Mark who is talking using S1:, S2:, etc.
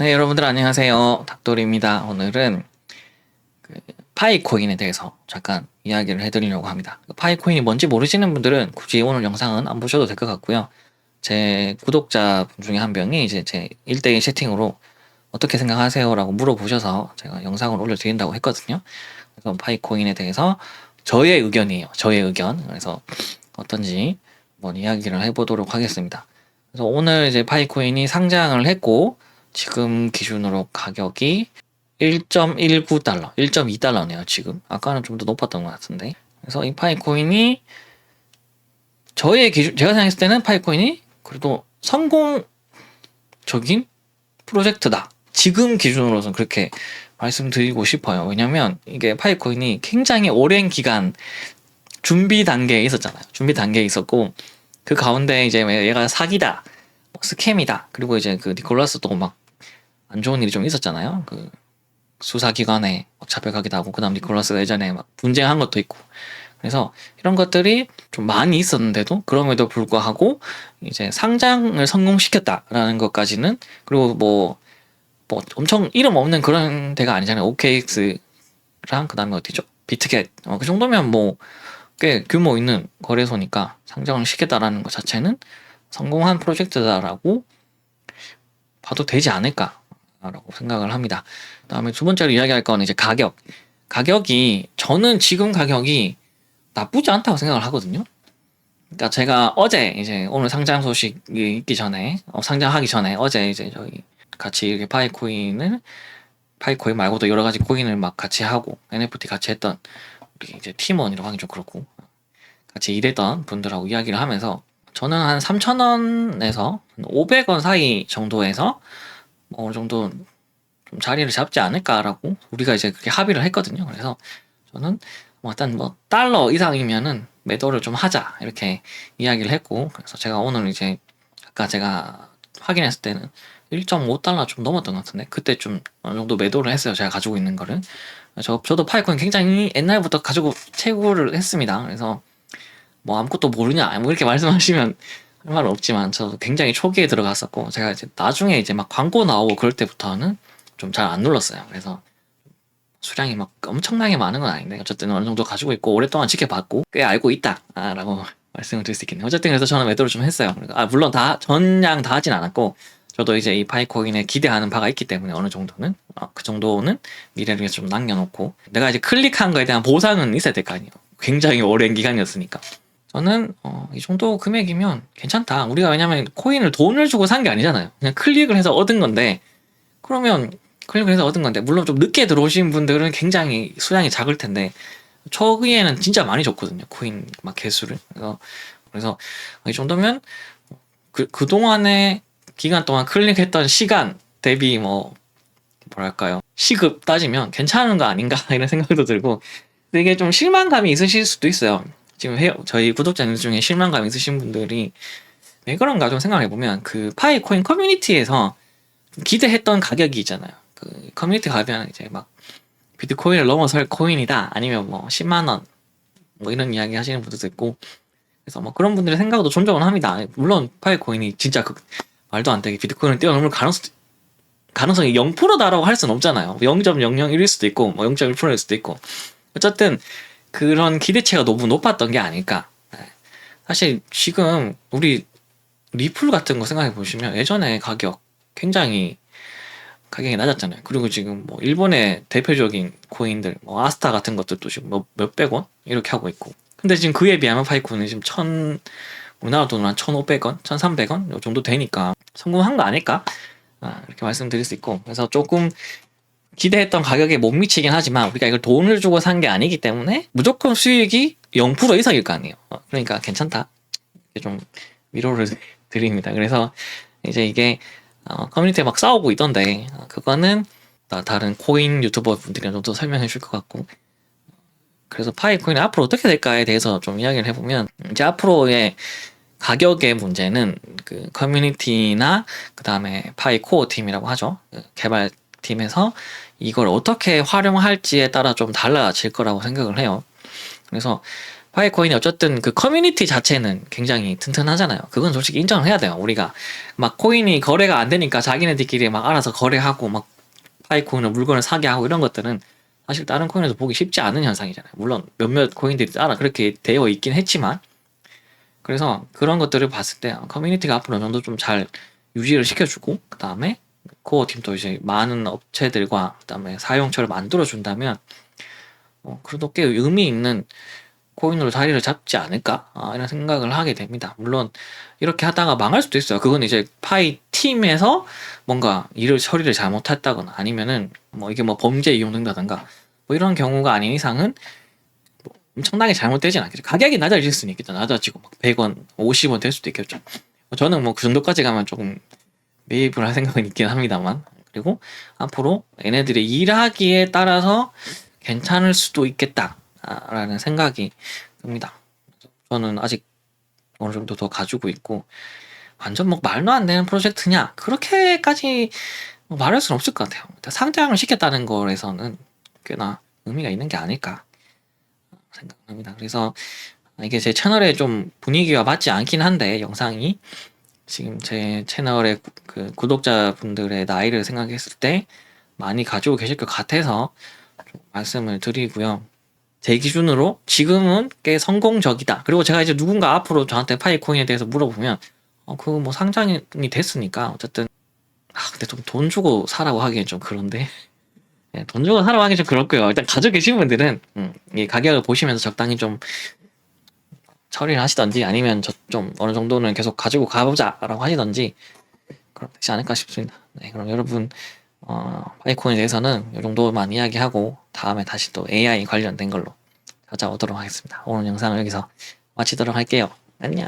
S1: 네, 여러분들 안녕하세요. 닥돌입니다. 오늘은 파이코인에 대해서 잠깐 이야기를 해드리려고 합니다. 파이코인이 뭔지 모르시는 분들은 굳이 오늘 영상은 안 보셔도 될 것 같고요. 제 구독자분 중에 한 명이 이제 제 1대1 채팅으로 어떻게 생각하세요? 라고 물어보셔서 제가 영상을 올려드린다고 했거든요. 그래서 파이코인에 대해서 저의 의견이에요. 저의 의견. 그래서 어떤지 한번 이야기를 해보도록 하겠습니다. 그래서 오늘 이제 파이코인이 상장을 했고, 지금 기준으로 가격이 1.19달러, 1.2달러네요, 지금. 아까는 좀 더 높았던 것 같은데. 그래서 이 파이코인이 저의 기준, 제가 생각했을 때는 파이코인이 그래도 성공적인 프로젝트다. 지금 기준으로서는 그렇게 말씀드리고 싶어요. 왜냐면 이게 파이코인이 굉장히 오랜 기간 준비 단계에 있었잖아요. 준비 단계에 있었고, 그 가운데 이제 얘가 사기다, 스캠이다. 그리고 이제 그 니콜라스도 막 안 좋은 일이 좀 있었잖아요. 그 수사기관에 막 잡혀가기도 하고, 그 다음 니콜라스가 예전에 막 분쟁한 것도 있고. 그래서 이런 것들이 좀 많이 있었는데도, 그럼에도 불구하고 이제 상장을 성공시켰다라는 것까지는, 그리고 뭐 엄청 이름 없는 그런 데가 아니잖아요. OKX랑 그 다음에 어디죠? 비트겟. 그 정도면 뭐 꽤 규모 있는 거래소니까 상장을 시켰다라는 것 자체는 성공한 프로젝트다라고 봐도 되지 않을까라고 생각을 합니다. 그 다음에 두 번째로 이야기할 건 이제 가격. 가격이, 저는 지금 가격이 나쁘지 않다고 생각을 하거든요. 그러니까 제가 어제 이제 오늘 상장 소식이 있기 전에, 상장하기 전에 어제 이제 저희 같이 이렇게 파이코인 말고도 여러 가지 코인을 막 같이 하고 NFT 같이 했던 우리 이제 팀원이라고 하기 좀 그렇고 같이 일했던 분들하고 이야기를 하면서, 저는 한 3,000원에서 500원 사이 정도에서 뭐 어느 정도 좀 자리를 잡지 않을까라고 우리가 이제 그렇게 합의를 했거든요. 그래서 저는 뭐 일단 뭐 달러 이상이면은 매도를 좀 하자 이렇게 이야기를 했고, 그래서 제가 오늘 이제 아까 제가 확인했을 때는 1.5달러 좀 넘었던 것 같은데, 그때 좀 어느 정도 매도를 했어요. 제가 가지고 있는 거를. 저도 파이코인 굉장히 옛날부터 가지고 채굴을 했습니다. 그래서 뭐 아무것도 모르냐 뭐 이렇게 말씀하시면 할 말은 없지만, 저도 굉장히 초기에 들어갔었고, 제가 이제 나중에 이제 막 광고 나오고 그럴 때부터는 좀 잘 안 눌렀어요. 그래서 수량이 막 엄청나게 많은 건 아닌데 어쨌든 어느 정도 가지고 있고 오랫동안 지켜봤고 꽤 알고 있다라고 말씀을 드릴 수 있겠네요. 어쨌든 그래서 저는 매도를 좀 했어요. 물론 다 전량 다 하진 않았고, 저도 이제 이 파이코인에 기대하는 바가 있기 때문에 어느 정도는 그 정도는 미래를 위해서 좀 남겨놓고, 내가 이제 클릭한 거에 대한 보상은 있어야 될 거 아니에요. 굉장히 오랜 기간이었으니까. 저는 이 정도 금액이면 괜찮다. 우리가 왜냐면 코인을 돈을 주고 산 게 아니잖아요. 그냥 클릭을 해서 얻은 건데, 그러면 클릭을 해서 얻은 건데, 물론 좀 늦게 들어오신 분들은 굉장히 수량이 작을 텐데, 초기에는 진짜 많이 줬거든요. 코인 막 개수를. 그래서 이 정도면 그동안에 기간 동안 클릭했던 시간 대비 뭐랄까요, 시급 따지면 괜찮은 거 아닌가 이런 생각도 들고, 근데 이게 좀 실망감이 있으실 수도 있어요. 지금 저희 구독자님 중에 실망감 있으신 분들이 왜 그런가 좀 생각해보면, 그 파이코인 커뮤니티에서 기대했던 가격이 있잖아요. 그 커뮤니티 가면 이제 막 비트코인을 넘어설 코인이다, 아니면 뭐 10만원 뭐 이런 이야기 하시는 분들도 있고, 그래서 뭐 그런 분들의 생각도 존중은 합니다. 물론 파이코인이 진짜 말도 안 되게 비트코인을 뛰어넘을 가능성이 0%다라고 할 수는 없잖아요. 0.001일 수도 있고 뭐 0.1%일 수도 있고, 어쨌든 그런 기대치가 너무 높았던 게 아닐까. 사실 지금 우리 리플 같은 거 생각해 보시면 예전에 굉장히 가격이 낮았잖아요. 그리고 지금 뭐 일본의 대표적인 코인들 뭐 아스타 같은 것들도 지금 몇백 원 이렇게 하고 있고, 근데 지금 그에 비하면 파이코는 지금 우리나라 돈으로 한 1,500원, 1,300원 요 정도 되니까 성공한 거 아닐까? 이렇게 말씀드릴 수 있고, 그래서 조금 기대했던 가격에 못 미치긴 하지만 우리가 이걸 돈을 주고 산 게 아니기 때문에 무조건 수익이 0% 이상일 거 아니에요. 그러니까 괜찮다. 좀 위로를 드립니다. 그래서 이제 이게 커뮤니티에 막 싸우고 있던데, 그거는 다른 코인 유튜버 분들이 좀 더 설명해 줄 것 같고, 그래서 파이코인이 앞으로 어떻게 될까에 대해서 좀 이야기를 해보면, 이제 앞으로의 가격의 문제는 그 커뮤니티나 그 다음에 파이코어 팀이라고 하죠. 그 개발팀에서 이걸 어떻게 활용할지에 따라 좀 달라질 거라고 생각을 해요. 그래서 파이코인이 어쨌든 그 커뮤니티 자체는 굉장히 튼튼하잖아요. 그건 솔직히 인정을 해야 돼요. 우리가 막 코인이 거래가 안 되니까 자기네들끼리 막 알아서 거래하고 막 파이코인을 물건을 사게 하고 이런 것들은 사실 다른 코인에서 보기 쉽지 않은 현상이잖아요. 물론 몇몇 코인들이 따라 그렇게 되어 있긴 했지만, 그래서 그런 것들을 봤을 때 커뮤니티가 앞으로 어느 정도 좀 잘 유지를 시켜주고, 그 다음에 코어 팀도 이제 많은 업체들과 그 다음에 사용처를 만들어 준다면 그래도 꽤 의미 있는 코인으로 자리를 잡지 않을까, 이런 생각을 하게 됩니다. 물론 이렇게 하다가 망할 수도 있어요. 그건 이제 파이 팀에서 뭔가 일을 처리를 잘못했다거나 아니면은 뭐 이게 뭐 범죄에 이용된다든가 뭐 이런 경우가 아닌 이상은 뭐 엄청나게 잘못되진 않겠죠. 가격이 낮아질 수는 있겠죠. 낮아지고 막 100원, 50원 될 수도 있겠죠. 저는 뭐 그 정도까지 가면 조금 매입을 할 생각은 있긴 합니다만, 그리고 앞으로 얘네들이 일하기에 따라서 괜찮을 수도 있겠다라는 생각이 듭니다. 저는 아직 어느 정도 더 가지고 있고, 완전 뭐 말도 안 되는 프로젝트냐 그렇게까지 뭐 말할 수는 없을 것 같아요. 상장을 시켰다는 거에서는 꽤나 의미가 있는 게 아닐까 생각합니다. 그래서 이게 제 채널에 좀 분위기가 맞지 않긴 한데, 영상이 지금 제 채널의 그 구독자분들의 나이를 생각했을 때 많이 가지고 계실 것 같아서 좀 말씀을 드리고요. 제 기준으로 지금은 꽤 성공적이다. 그리고 제가 이제 누군가 앞으로 저한테 파이코인에 대해서 물어보면 그거 뭐 상장이 됐으니까 어쨌든 근데 좀 돈 주고 사라고 하기엔 좀 그런데 돈 주고 사라고 하기엔 좀 그렇고요. 일단 가지고 계신 분들은 이 가격을 보시면서 적당히 좀 처리를 하시던지, 아니면 저 좀 어느 정도는 계속 가지고 가보자라고 하시던지 그럼 되지 않을까 싶습니다. 네, 그럼 여러분 파이콘에 대해서는 이 정도만 이야기하고 다음에 다시 또 AI 관련된 걸로 찾아오도록 하겠습니다. 오늘 영상을 여기서 마치도록 할게요. 안녕.